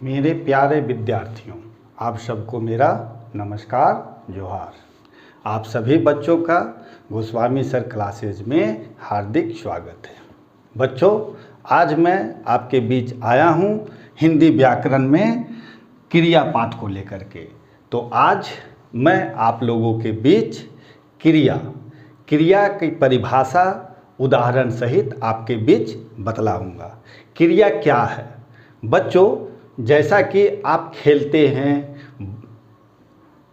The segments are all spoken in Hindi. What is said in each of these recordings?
मेरे प्यारे विद्यार्थियों, आप सबको मेरा नमस्कार, जोहार। आप सभी बच्चों का गोस्वामी सर क्लासेज में हार्दिक स्वागत है। बच्चों, आज मैं आपके बीच आया हूँ हिंदी व्याकरण में क्रिया पाठ को लेकर के। तो आज मैं आप लोगों के बीच क्रिया की परिभाषा उदाहरण सहित आपके बीच बतलाऊँगा। क्रिया क्या है? बच्चों, जैसा कि आप खेलते हैं,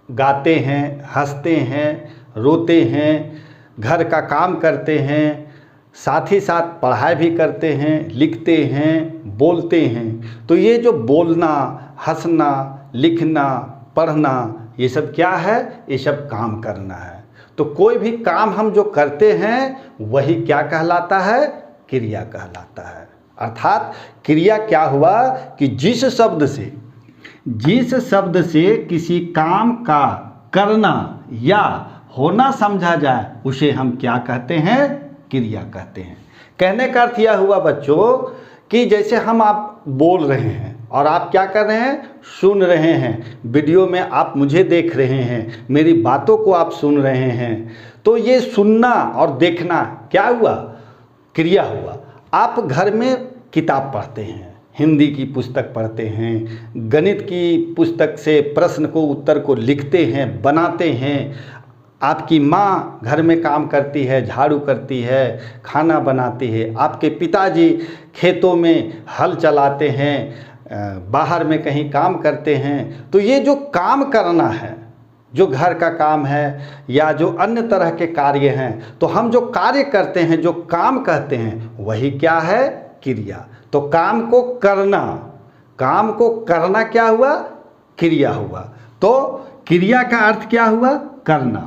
गाते हैं, हंसते हैं, रोते हैं, घर का काम करते हैं, साथ ही साथ पढ़ाई भी करते हैं, लिखते हैं, बोलते हैं, तो ये जो बोलना, हंसना, लिखना, पढ़ना, ये सब क्या है? ये सब काम करना है। तो कोई भी काम हम जो करते हैं वही क्या कहलाता है? क्रिया कहलाता है। अर्थात क्रिया क्या हुआ कि जिस शब्द से किसी काम का करना या होना समझा जाए उसे हम क्या कहते हैं? क्रिया कहते हैं। कहने का अर्थ यह हुआ बच्चों कि जैसे आप बोल रहे हैं और आप क्या कर रहे हैं? सुन रहे हैं। वीडियो में आप मुझे देख रहे हैं, मेरी बातों को आप सुन रहे हैं। तो ये सुनना और देखना क्या हुआ? क्रिया हुआ। आप घर में किताब पढ़ते हैं, हिंदी की पुस्तक पढ़ते हैं, गणित की पुस्तक से प्रश्न को उत्तर को लिखते हैं, बनाते हैं। आपकी माँ घर में काम करती है, झाड़ू करती है, खाना बनाती है। आपके पिताजी खेतों में हल चलाते हैं, बाहर में कहीं काम करते हैं। तो ये जो काम करना है, जो घर का काम है या जो अन्य तरह के कार्य हैं, तो हम जो कार्य करते हैं, जो काम कहते हैं, वही क्या है? क्रिया। तो काम को करना क्या हुआ? क्रिया हुआ। तो क्रिया का अर्थ क्या हुआ? करना।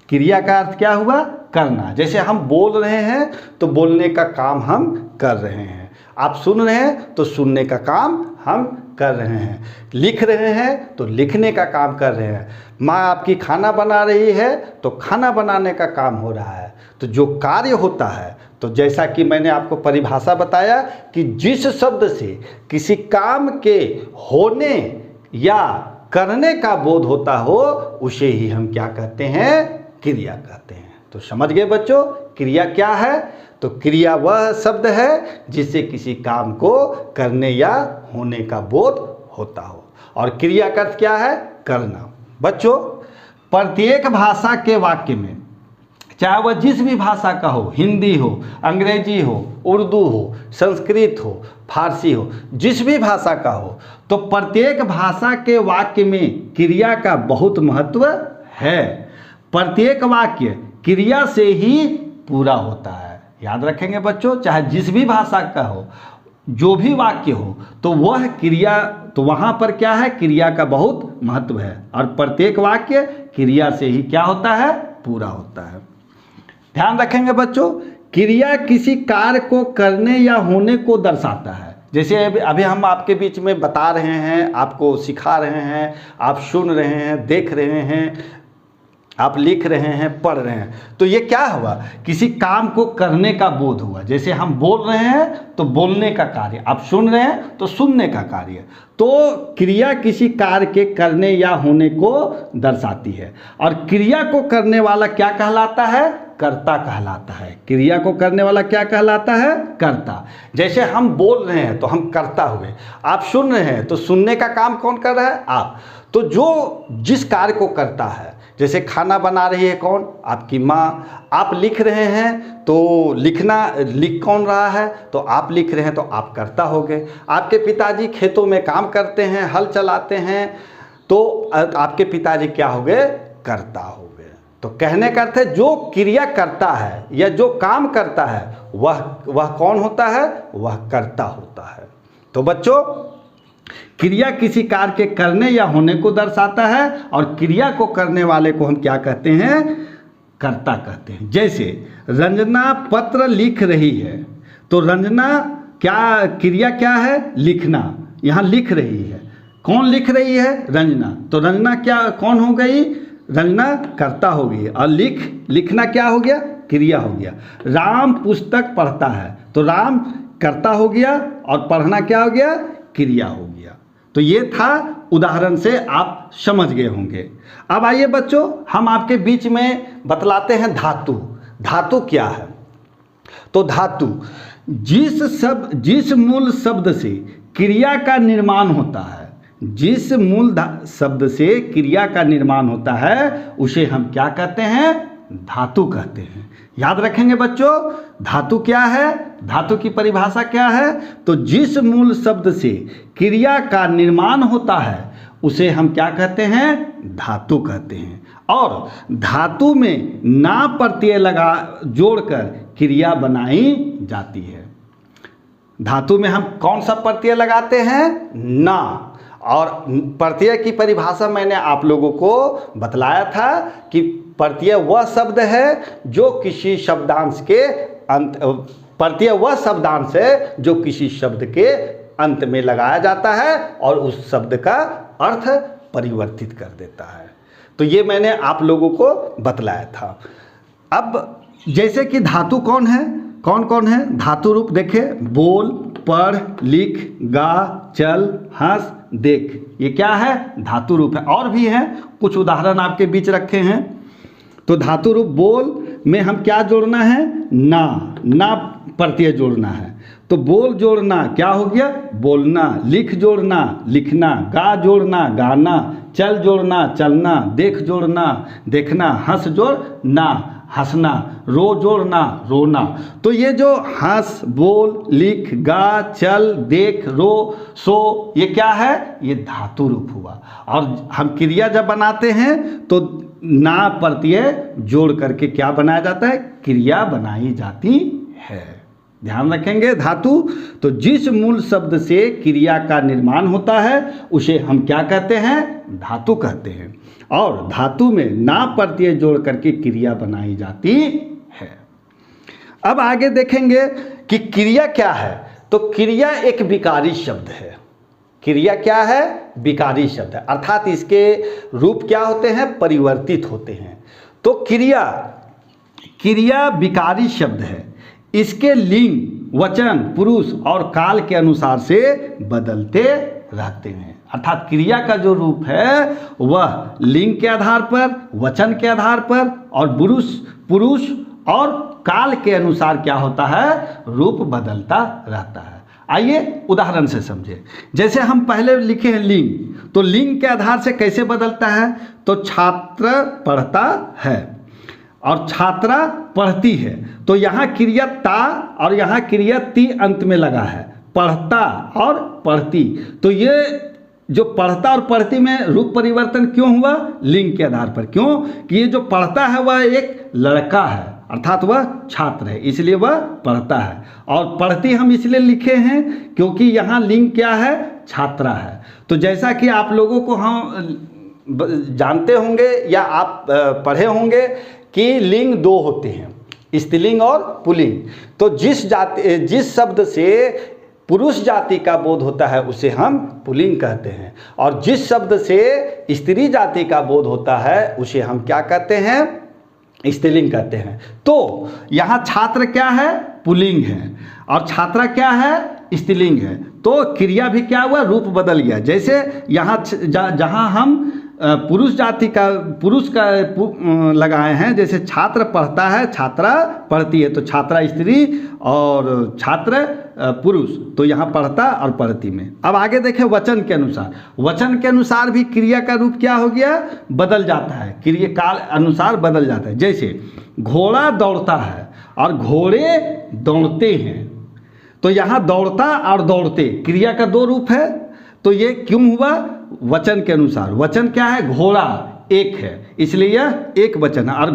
क्रिया का अर्थ क्या हुआ? करना। जैसे हम बोल रहे हैं तो बोलने का काम हम कर रहे हैं। आप सुन रहे हैं तो सुनने का काम हम कर रहे हैं। लिख रहे हैं तो लिखने का काम कर रहे हैं। माँ आपकी खाना बना रही है तो खाना बनाने का काम हो रहा है। तो जो कार्य होता है, तो जैसा कि मैंने आपको परिभाषा बताया कि जिस शब्द से किसी काम के होने या करने का बोध होता हो उसे ही हम क्या कहते हैं? क्रिया कहते हैं। तो समझ गए बच्चों, क्रिया क्या है? तो क्रिया वह शब्द है जिससे किसी काम को करने या होने का बोध होता हो। और क्रिया का अर्थ क्या है? करना। बच्चों, प्रत्येक भाषा के वाक्य में, चाहे वह जिस भी भाषा का हो, हिंदी हो, अंग्रेजी हो, उर्दू हो, संस्कृत हो, फारसी हो, जिस भी भाषा का हो, तो प्रत्येक भाषा के वाक्य में क्रिया का बहुत महत्व है। प्रत्येक वाक्य क्रिया से ही पूरा होता है। याद रखेंगे बच्चों, चाहे जिस भी भाषा का हो, जो भी वाक्य हो, तो वह क्रिया, तो वहाँ पर क्या है? क्रिया का बहुत महत्व है। और प्रत्येक वाक्य क्रिया से ही क्या होता है? पूरा होता है। ध्यान रखेंगे बच्चों, क्रिया किसी कार्य को करने या होने को दर्शाता है। जैसे अभी हम आपके बीच में बता रहे हैं, आपको सिखा रहे हैं, आप सुन रहे हैं, देख रहे हैं, आप लिख रहे हैं, पढ़ रहे हैं, तो ये क्या हुआ? किसी काम को करने का बोध हुआ। जैसे हम बोल रहे हैं तो बोलने का कार्य, आप सुन रहे हैं तो सुनने का कार्य। तो क्रिया किसी कार्य के करने या होने को दर्शाती है। और क्रिया को करने वाला क्या कहलाता है? कर्ता कहलाता है। क्रिया को करने वाला क्या कहलाता है? कर्ता। जैसे हम बोल रहे हैं तो हम कर्ता हुए, आप सुन रहे हैं तो सुनने का काम कौन कर रहा है? आप। तो जो जिस कार्य को करता है, जैसे खाना बना रही है कौन? आपकी माँ। आप लिख रहे हैं तो लिख कौन रहा है? तो आप लिख रहे हैं, तो आप कर्ता हो गए। आपके पिताजी खेतों में काम करते हैं, हल चलाते हैं, तो आपके पिताजी क्या हो गए? कर्ता हो गए। तो कहने का अर्थ है जो क्रिया करता है या जो काम करता है वह कौन होता है? वह कर्ता होता है। तो बच्चों, क्रिया किसी कार्य के करने या होने को दर्शाता है और क्रिया को करने वाले को हम क्या कहते हैं? कर्ता कहते हैं। जैसे रंजना पत्र लिख रही है, तो रंजना क्या क्रिया क्या है? लिखना। यहाँ लिख रही है, कौन लिख रही है? रंजना। तो रंजना क्या कौन हो गई? रंजना कर्ता हो गई। और लिखना क्या हो गया? क्रिया हो गया। राम पुस्तक पढ़ता है, तो राम कर्ता हो गया और पढ़ना क्या हो गया? क्रिया हो गया। तो ये था, उदाहरण से आप समझ गए होंगे। अब आइए बच्चों, हम आपके बीच में बतलाते हैं धातु। धातु क्या है? तो धातु जिस मूल शब्द से क्रिया का निर्माण होता है, जिस मूल शब्द से क्रिया का निर्माण होता है उसे हम क्या कहते हैं? धातु कहते हैं। याद रखेंगे बच्चों, धातु क्या है? धातु की परिभाषा क्या है? तो जिस मूल शब्द से क्रिया का निर्माण होता है उसे हम क्या कहते हैं? धातु कहते हैं। और धातु में ना प्रत्यय जोड़कर क्रिया बनाई जाती है। धातु में हम कौन सा प्रत्यय लगाते हैं? ना। और प्रत्यय की परिभाषा मैंने आप लोगों को बतलाया था कि प्रत्यय वह शब्द है जो किसी शब्दांश के प्रत्यय वह शब्दांश है जो किसी शब्द के अंत में लगाया जाता है और उस शब्द का अर्थ परिवर्तित कर देता है। तो ये मैंने आप लोगों को बतलाया था। अब जैसे कि धातु कौन है, कौन कौन है धातु रूप? देखे, बोल, पढ़, लिख, गा, चल, हंस, देख, ये क्या है? धातु रूप है। और भी हैं, कुछ उदाहरण आपके बीच रखे हैं। तो धातु रूप बोल में हम क्या जोड़ना है? ना प्रत्यय जोड़ना है। तो बोल जोड़ना क्या हो गया? बोलना। लिख जोड़ना लिखना। गा जोड़ना गाना। चल जोड़ना चलना। देख जोड़ना देखना। हंस जोड़ना हंसना। रो जोड़ना रोना। तो ये जो हंस, बोल, लिख, गा, चल, देख, रो, सो, ये क्या है? ये धातु रूप हुआ। और हम क्रिया जब बनाते हैं तो ना प्रत्यय जोड़ करके क्या बनाया जाता है? क्रिया बनाई जाती है। ध्यान रखेंगे। धातु, तो जिस मूल शब्द से क्रिया का निर्माण होता है उसे हम क्या कहते हैं? धातु कहते हैं। और धातु में ना प्रत्यय जोड़ करके क्रिया बनाई जाती है। अब आगे देखेंगे कि क्रिया क्या है। तो क्रिया एक विकारी शब्द है। क्रिया क्या है? विकारी शब्द है, अर्थात इसके रूप क्या होते हैं? परिवर्तित होते हैं। तो क्रिया विकारी शब्द है। इसके लिंग, वचन, पुरुष और काल के अनुसार से बदलते रहते हैं। अर्थात क्रिया का जो रूप है वह लिंग के आधार पर, वचन के आधार पर और पुरुष और काल के अनुसार क्या होता है? रूप बदलता रहता है। आइए उदाहरण से समझे। जैसे हम पहले लिखे हैं लिंग, तो लिंग के आधार से कैसे बदलता है? तो छात्र पढ़ता है और छात्रा पढ़ती है। तो यहाँ क्रिया ता और यहाँ क्रिया ती अंत में लगा है, पढ़ता और पढ़ती। तो ये जो पढ़ता और पढ़ती में रूप परिवर्तन क्यों हुआ? लिंग के आधार पर। क्यों? कि ये जो पढ़ता है वह एक लड़का है, अर्थात वह छात्र है, इसलिए वह पढ़ता है। और पढ़ती हम इसलिए लिखे हैं क्योंकि यहाँ लिंग क्या है? छात्रा है। तो जैसा कि आप लोगों को हम जानते होंगे या आप पढ़े होंगे कि लिंग दो होते हैं, स्त्रीलिंग और पुल्लिंग। तो जिस शब्द से पुरुष जाति का बोध होता है उसे हम पुल्लिंग कहते हैं, और जिस शब्द से स्त्री जाति का बोध होता है उसे हम क्या कहते हैं? स्त्रीलिंग कहते हैं। तो यहाँ छात्र क्या है? पुल्लिंग है, और छात्रा क्या है? स्त्रीलिंग है। तो क्रिया भी क्या हुआ? रूप बदल गया। जैसे यहाँ जहाँ हम पुरुष का लगाए हैं, जैसे छात्र पढ़ता है, छात्रा पढ़ती है, तो छात्रा स्त्री और छात्र पुरुष, तो यहाँ पढ़ता और पढ़ती में। अब आगे देखें वचन के अनुसार। वचन के अनुसार भी क्रिया का रूप क्या हो गया? बदल जाता है, क्रिया काल अनुसार बदल जाता है। जैसे घोड़ा दौड़ता है और घोड़े दौड़ते हैं। तो यहाँ दौड़ता और दौड़ते क्रिया का दो रूप है। तो ये क्यों हुआ? वचन के अनुसार। वचन क्या है? घोड़ा एक है, इसलिए यह एक वचन है। और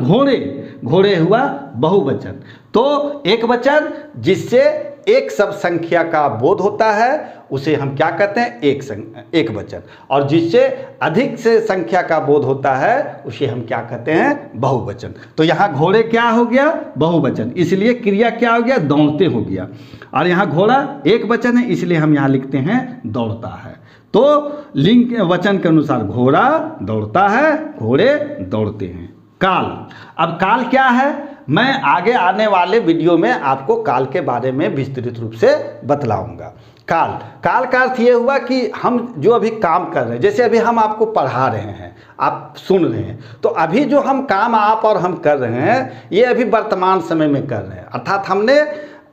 घोड़े हुआ बहुवचन। तो एक वचन जिससे एक सब संख्या का बोध होता है उसे हम क्या कहते हैं? एक वचन। और जिससे अधिक से संख्या का बोध होता है उसे हम क्या कहते हैं? बहुवचन। तो यहाँ घोड़े क्या हो गया? बहुवचन, इसलिए क्रिया क्या हो गया? दौड़ते हो गया। और यहाँ घोड़ा एक वचन है, इसलिए हम यहाँ लिखते हैं दौड़ता है। तो लिंग वचन के अनुसार घोड़ा दौड़ता है, घोड़े दौड़ते हैं। काल। अब काल क्या है? मैं आगे आने वाले वीडियो में आपको काल के बारे में विस्तृत रूप से बतलाऊंगा। काल, काल का अर्थ ये हुआ कि हम जो अभी काम कर रहे हैं, जैसे अभी हम आपको पढ़ा रहे हैं, आप सुन रहे हैं, तो अभी जो हम काम आप और हम कर रहे हैं ये अभी वर्तमान समय में कर रहे हैं। अर्थात हमने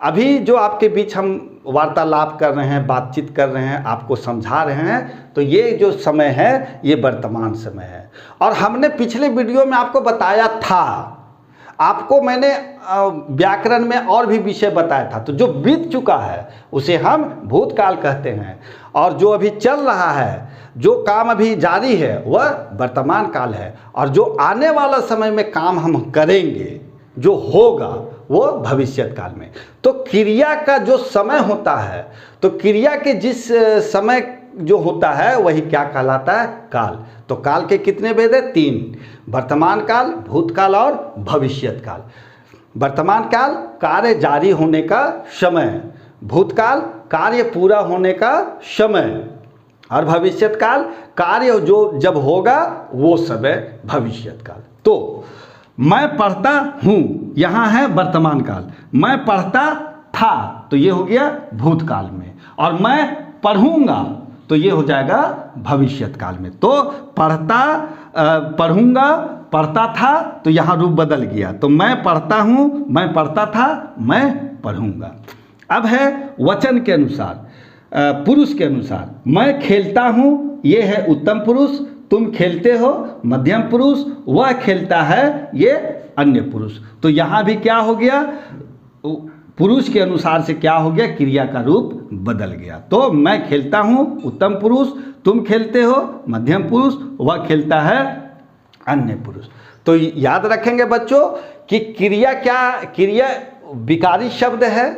अभी जो आपके बीच हम वार्तालाप कर रहे हैं, बातचीत कर रहे हैं, आपको समझा रहे हैं, तो ये जो समय है ये वर्तमान समय है। और हमने पिछले वीडियो में आपको बताया था, आपको मैंने व्याकरण में और भी विषय बताया था, तो जो बीत चुका है उसे हम भूतकाल कहते हैं, और जो अभी चल रहा है, जो काम अभी जारी है वह वर्तमान काल है, और जो आने वाला समय में काम हम करेंगे, जो होगा वो भविष्यत काल में। तो क्रिया का जो समय होता है, तो क्रिया के जिस समय जो होता है वही क्या कहलाता है? काल। तो काल के कितने भेद है? 3, वर्तमान काल, भूतकाल और भविष्यत काल। वर्तमान काल कार्य जारी होने का समय, भूतकाल कार्य पूरा होने का समय, और भविष्यत काल कार्य जो जब होगा वो समय भविष्यत काल। तो मैं पढ़ता हूँ, यहाँ है वर्तमान काल। मैं पढ़ता था, तो ये हो गया भूतकाल में, और मैं पढ़ूंगा तो ये हो जाएगा भविष्यत काल में। तो पढ़ता, पढ़ूंगा, पढ़ता था, तो यहाँ रूप बदल गया। तो मैं पढ़ता हूँ, मैं पढ़ता था, मैं पढ़ूंगा। अब है वचन के अनुसार, पुरुष के अनुसार। मैं खेलता हूँ, ये है उत्तम पुरुष। तुम खेलते हो, मध्यम पुरुष। वह खेलता है, ये अन्य पुरुष। तो यहाँ भी क्या हो गया? पुरुष के अनुसार से क्या हो गया? क्रिया का रूप बदल गया। तो मैं खेलता हूँ उत्तम पुरुष, तुम खेलते हो मध्यम पुरुष, वह खेलता है अन्य पुरुष। तो याद रखेंगे बच्चों कि क्रिया क्या, क्रिया विकारी शब्द है,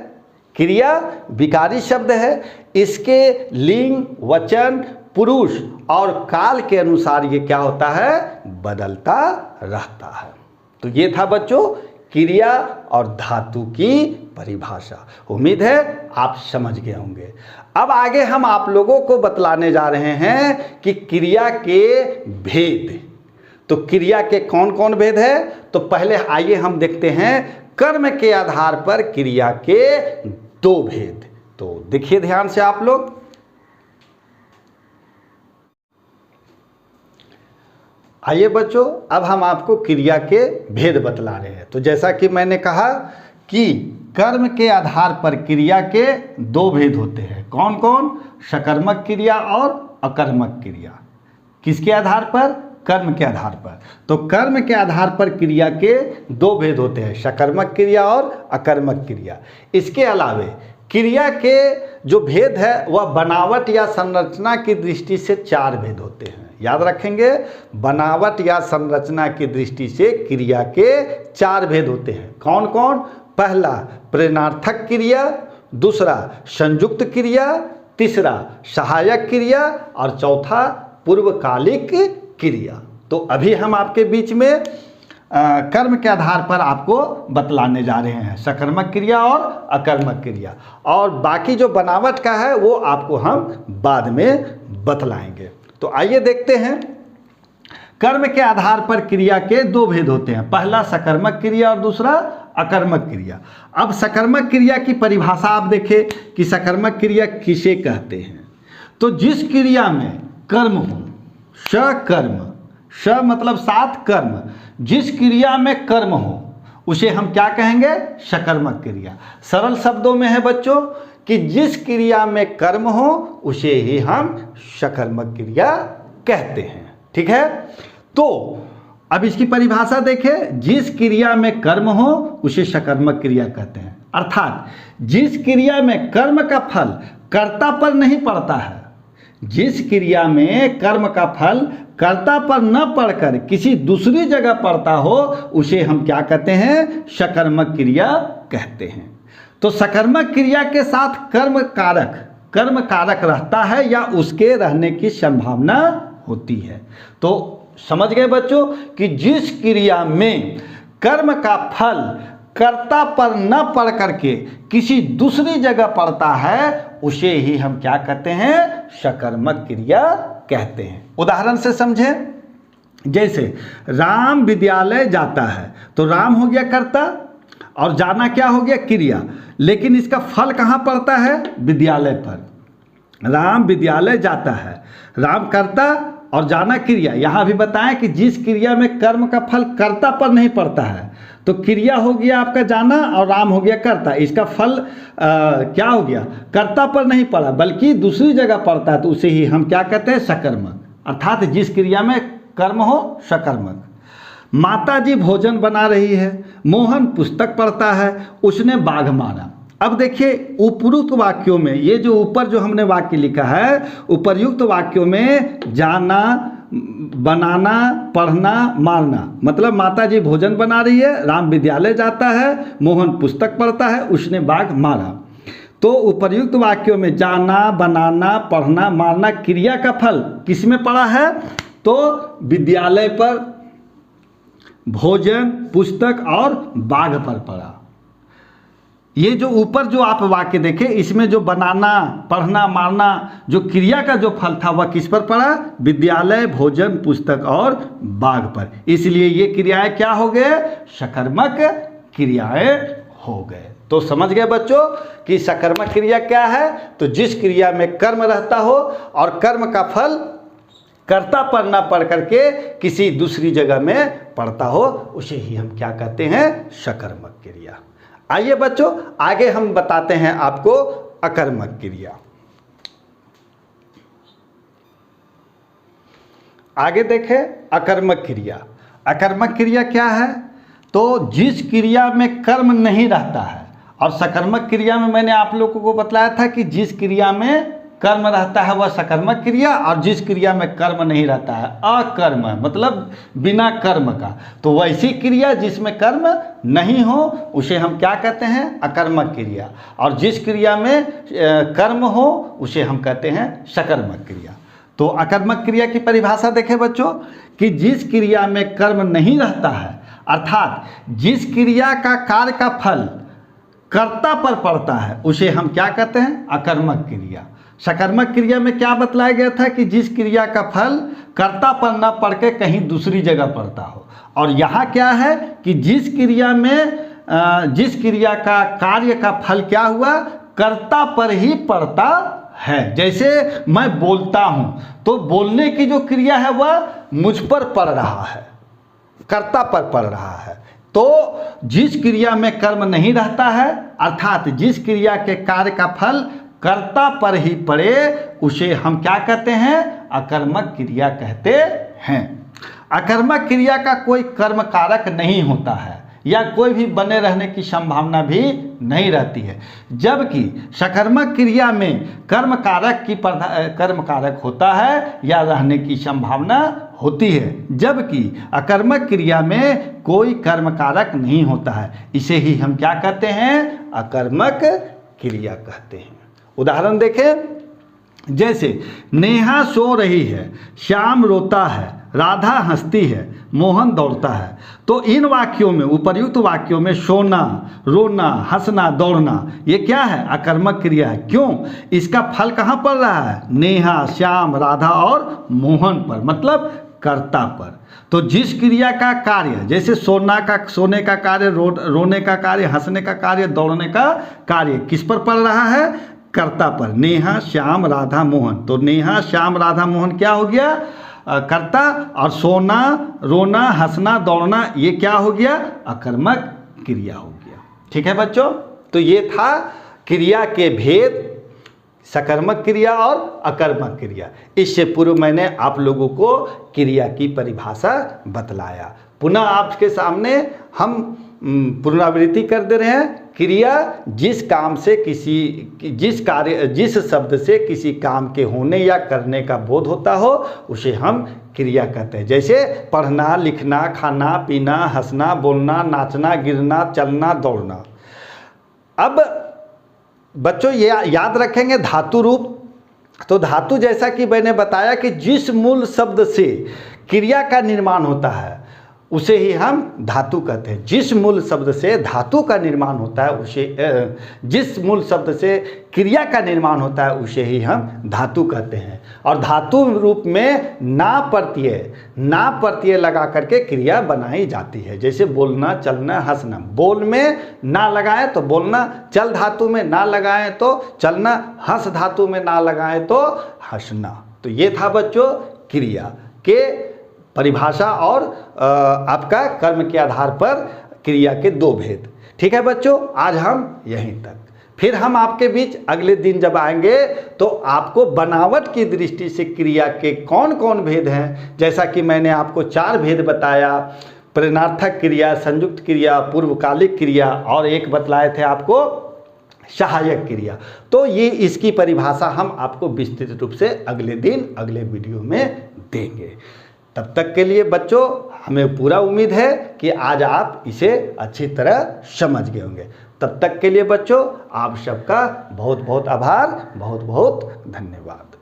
क्रिया विकारी शब्द है। इसके लिंग, वचन, पुरुष और काल के अनुसार ये क्या होता है? बदलता रहता है। तो ये था बच्चों क्रिया और धातु की परिभाषा। उम्मीद है आप समझ गए होंगे। अब आगे हम आप लोगों को बतलाने जा रहे हैं कि क्रिया के भेद। तो क्रिया के कौन कौन भेद है? तो पहले आइए हम देखते हैं कर्म के आधार पर क्रिया के 2 भेद। तो देखिए ध्यान से आप लोग। आइए बच्चों, अब हम आपको क्रिया के भेद बतला रहे हैं। तो जैसा कि मैंने कहा कि कर्म के आधार पर क्रिया के 2 भेद होते हैं। कौन कौन? सकर्मक क्रिया और अकर्मक क्रिया। किसके आधार पर? कर्म के आधार पर। तो कर्म के आधार पर क्रिया के 2 भेद होते हैं, सकर्मक क्रिया और अकर्मक क्रिया। इसके अलावे क्रिया के जो भेद है वह बनावट या संरचना की दृष्टि से 4 भेद होते हैं। याद रखेंगे, बनावट या संरचना की दृष्टि से क्रिया के 4 भेद होते हैं। कौन कौन? पहला प्रेरणार्थक क्रिया, दूसरा संयुक्त क्रिया, तीसरा सहायक क्रिया और चौथा पूर्वकालिक क्रिया। तो अभी हम आपके बीच में कर्म के आधार पर आपको बतलाने जा रहे हैं सकर्मक क्रिया और अकर्मक क्रिया, और बाकी जो बनावट का है वो आपको हम बाद में बतलाएंगे। तो आइए देखते हैं। कर्म के आधार पर क्रिया के 2 भेद होते हैं, पहला सकर्मक क्रिया और दूसरा अकर्मक क्रिया। अब सकर्मक क्रिया की परिभाषा आप देखें कि सकर्मक क्रिया किसे कहते हैं। तो जिस क्रिया में कर्म हो, सकर्म, स मतलब 7 कर्म, जिस क्रिया में कर्म हो उसे हम क्या कहेंगे? सकर्मक क्रिया। सरल शब्दों में है बच्चों कि जिस क्रिया में कर्म हो उसे ही हम सकर्मक क्रिया कहते हैं। ठीक है, तो अब इसकी परिभाषा देखें। जिस क्रिया में कर्म हो उसे सकर्मक क्रिया कहते हैं। अर्थात जिस क्रिया में कर्म का फल कर्ता पर नहीं पड़ता है, जिस क्रिया में कर्म का फल कर्ता पर न पड़कर किसी दूसरी जगह पड़ता हो उसे हम क्या कहते हैं? सकर्मक क्रिया कहते हैं। तो सकर्मक क्रिया के साथ कर्म कारक रहता है या उसके रहने की संभावना होती है। तो समझ गए बच्चों कि जिस क्रिया में कर्म का फल कर्ता पर न पड़ करके किसी दूसरी जगह पड़ता है उसे ही हम क्या कहते हैं? सकर्मक क्रिया कहते हैं। उदाहरण से समझें, जैसे राम विद्यालय जाता है, तो राम हो गया कर्ता और जाना क्या हो गया? क्रिया। लेकिन इसका फल कहाँ पड़ता है? विद्यालय पर। राम विद्यालय जाता है। राम कर्ता और जाना क्रिया। यहाँ भी बताएं कि जिस क्रिया में कर्म का फल कर्ता पर नहीं पड़ता है, तो क्रिया हो गया आपका जाना और राम हो गया कर्ता। इसका फल क्या हो गया, कर्ता पर नहीं पड़ा बल्कि दूसरी जगह पड़ता है, तो उसे ही हम क्या कहते हैं, सकर्मक। अर्थात जिस क्रिया में कर्म हो सकर्मक। माता जी भोजन बना रही है, मोहन पुस्तक पढ़ता है, उसने बाघ मारा। अब देखिए उपयुक्त वाक्यों में, ये जो ऊपर जो हमने वाक्य लिखा है, उपर्युक्त वाक्यों में जाना, बनाना, पढ़ना, मारना, मतलब माता जी भोजन बना रही है, राम विद्यालय जाता है, मोहन पुस्तक पढ़ता है, उसने बाघ मारा। तो उपर्युक्त वाक्यों में जाना, बनाना, पढ़ना, मारना क्रिया का फल किस में पड़ा है, तो विद्यालय पर, भोजन, पुस्तक और बाघ पर पड़ा। ये जो ऊपर जो आप वाक्य देखें, इसमें जो बनाना, पढ़ना, मारना जो क्रिया का जो फल था वह किस पर पड़ा, विद्यालय, भोजन, पुस्तक और बाघ पर। इसलिए ये क्रियाएं क्या हो गए, सकर्मक क्रियाएं हो गए। तो समझ गए बच्चों कि सकर्मक क्रिया क्या है, तो जिस क्रिया में कर्म रहता हो और कर्म का फल कर्ता पर न पढ़ करके किसी दूसरी जगह में पड़ता हो, उसे ही हम क्या कहते हैं, सकर्मक क्रिया। आइए बच्चों आगे हम बताते हैं आपको अकर्मक क्रिया। आगे देखें अकर्मक क्रिया। अकर्मक क्रिया क्या है, तो जिस क्रिया में कर्म नहीं रहता है, और सकर्मक क्रिया में मैंने आप लोगों को बतलाया था कि जिस क्रिया में कर्म रहता है वह सकर्मक क्रिया, और जिस क्रिया में कर्म नहीं रहता है अकर्म, मतलब बिना कर्म का। तो वैसी क्रिया जिसमें कर्म नहीं हो उसे हम क्या कहते हैं, अकर्मक क्रिया, और जिस क्रिया में कर्म हो उसे हम कहते हैं सकर्मक क्रिया। तो अकर्मक क्रिया की परिभाषा देखें बच्चों कि जिस क्रिया में कर्म नहीं रहता है, अर्थात जिस क्रिया का कार्य का फल कर्ता पर पड़ता है, उसे हम क्या कहते हैं, अकर्मक क्रिया। सकर्मक क्रिया में क्या बतलाया गया था कि जिस क्रिया का फल कर्ता पर न पड़ के कहीं दूसरी जगह पड़ता हो, और यहाँ क्या है कि जिस क्रिया में जिस क्रिया का कार्य का फल क्या हुआ, कर्ता पर ही पड़ता है। जैसे मैं बोलता हूँ तो बोलने की जो क्रिया है वह मुझ पर पड़ रहा है, कर्ता पर पड़ रहा है। तो जिस क्रिया में कर्म नहीं रहता है, अर्थात जिस क्रिया के कार्य का फल कर्ता पर ही पड़े, उसे हम क्या कहते हैं, अकर्मक क्रिया कहते हैं। अकर्मक क्रिया का कोई कर्म कारक नहीं होता है या कोई भी बने रहने की संभावना भी नहीं रहती है, जबकि सकर्मक क्रिया में कर्म कारक होता है या रहने की संभावना होती है, जबकि अकर्मक क्रिया में कोई कर्म कारक नहीं होता है। इसे ही हम क्या कहते हैं, अकर्मक क्रिया कहते हैं। उदाहरण देखें, जैसे नेहा सो रही है, श्याम रोता है, राधा हंसती है, मोहन दौड़ता है। तो इन वाक्यों में, उपर्युक्त वाक्यों में सोना, रोना, हंसना, दौड़ना ये क्या है, अकर्मक क्रिया है। क्यों, इसका फल कहाँ पड़ रहा है, नेहा, श्याम, राधा और मोहन पर, मतलब कर्ता पर। तो जिस क्रिया का कार्य, जैसे सोने का कार्य, रोने का कार्य, हंसने का कार्य, दौड़ने का कार्य किस पर पड़ रहा है, कर्ता पर। नेहा, श्याम, राधा, मोहन। तो नेहा, श्याम, राधा, मोहन क्या हो गया, कर्ता, और सोना, रोना, हंसना, दौड़ना ये क्या हो गया, अकर्मक क्रिया हो गया। ठीक है बच्चों, तो ये था क्रिया के भेद, सकर्मक क्रिया और अकर्मक क्रिया। इससे पूर्व मैंने आप लोगों को क्रिया की परिभाषा बतलाया। पुनः आपके सामने हम पुनरावृत्ति कर दे रहे हैं। क्रिया जिस काम से जिस शब्द से किसी काम के होने या करने का बोध होता हो उसे हम क्रिया कहते हैं। जैसे पढ़ना, लिखना, खाना, पीना, हंसना, बोलना, नाचना, गिरना, चलना, दौड़ना। अब बच्चों ये याद रखेंगे धातु रूप। तो धातु जैसा कि मैंने बताया कि जिस मूल शब्द से क्रिया का निर्माण होता है उसे ही हम धातु कहते हैं। जिस मूल शब्द से धातु का निर्माण होता है उसे जिस मूल शब्द से क्रिया का निर्माण होता है उसे ही हम धातु कहते हैं। और धातु रूप में ना प्रत्यय लगा करके क्रिया बनाई जाती है। जैसे बोलना, चलना, हंसना। बोल में ना लगाएं तो बोलना, चल धातु में ना लगाएं तो चलना, हंस धातु में ना लगाएं तो हंसना। तो ये था बच्चों क्रिया के परिभाषा और आपका कर्म के आधार पर क्रिया के दो भेद। ठीक है बच्चों, आज हम यहीं तक। फिर हम आपके बीच अगले दिन जब आएंगे तो आपको बनावट की दृष्टि से क्रिया के कौन कौन भेद हैं, जैसा कि मैंने आपको 4 भेद बताया, प्रेरणार्थक क्रिया, संयुक्त क्रिया, पूर्वकालिक क्रिया और एक बतलाए थे आपको सहायक क्रिया। तो ये इसकी परिभाषा हम आपको विस्तृत रूप से अगले दिन अगले वीडियो में देंगे। तब तक के लिए बच्चों हमें पूरा उम्मीद है कि आज आप इसे अच्छी तरह समझ गए होंगे। तब तक के लिए बच्चों आप सबका बहुत बहुत आभार, बहुत बहुत धन्यवाद।